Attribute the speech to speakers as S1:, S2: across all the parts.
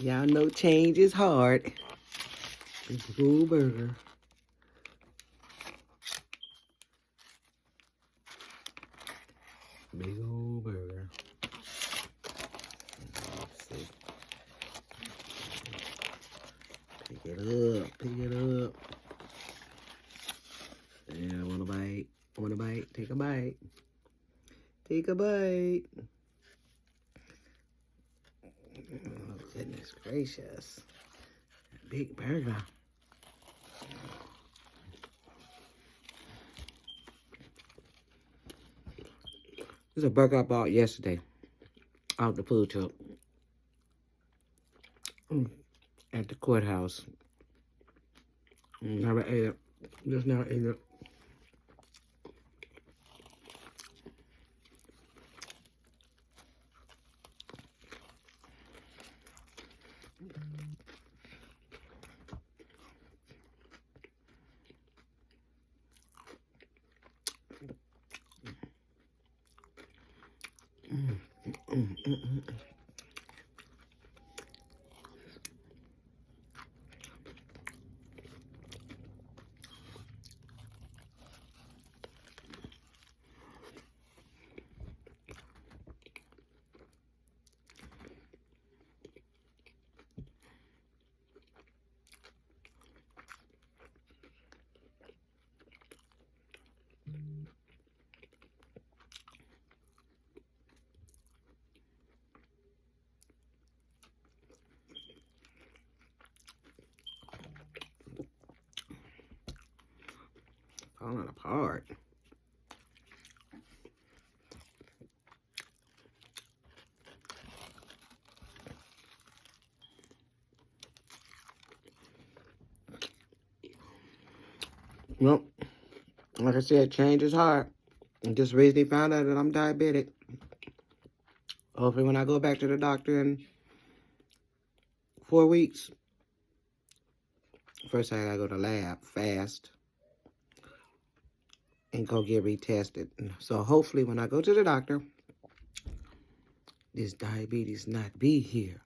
S1: Y'all know change is hard. Big old burger. Big old burger. Let's see. Pick it up. Pick it up. Yeah, want a bite? Want a bite? Take a bite. Take a bite. Oh, goodness gracious. Big burger. This is a burger I bought yesterday out the food truck at the courthouse. Never ate it. Just never ate it. Falling apart. Well, like I said, change is hard. I just recently found out that I'm diabetic. Hopefully when I go back to the doctor in 4 weeks, first I gotta go to the lab fast and go get retested. So hopefully when I go to the doctor, this diabetes not be here.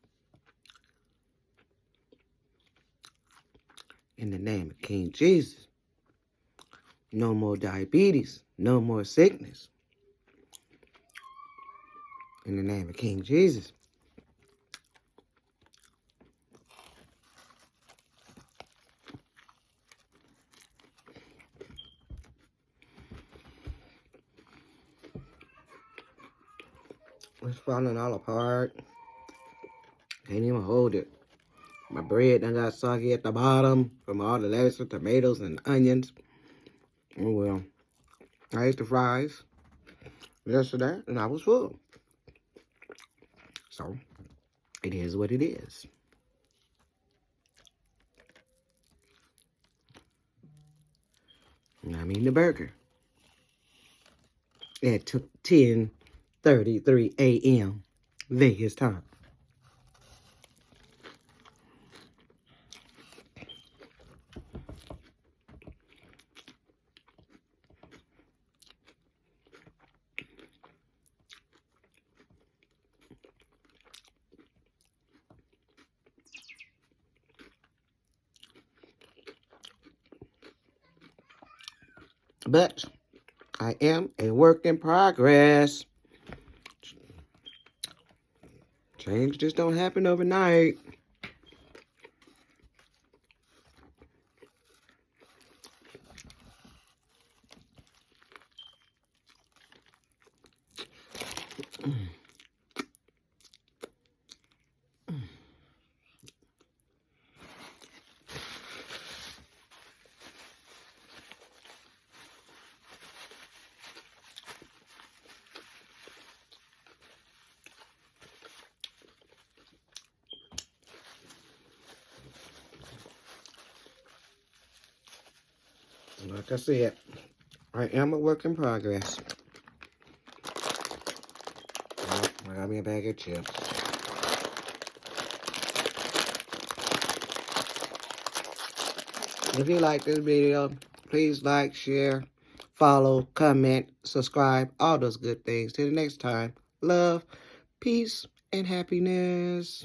S1: In the name of King Jesus. No more diabetes. No more sickness. In the name of King Jesus. It's falling all apart. Can't even hold it. My bread done got soggy at the bottom from all the lettuce and tomatoes and onions. Oh well. I ate the fries yesterday and I was full. So, it is what it is. And I'm eating the burger. At 10:33 a.m. Vegas time. But I am a work in progress. Change just don't happen overnight. Like I said, I am a work in progress. I got me a bag of chips. If you like this video, please like, share, follow, comment, subscribe, all those good things. Till the next time, love, peace, and happiness.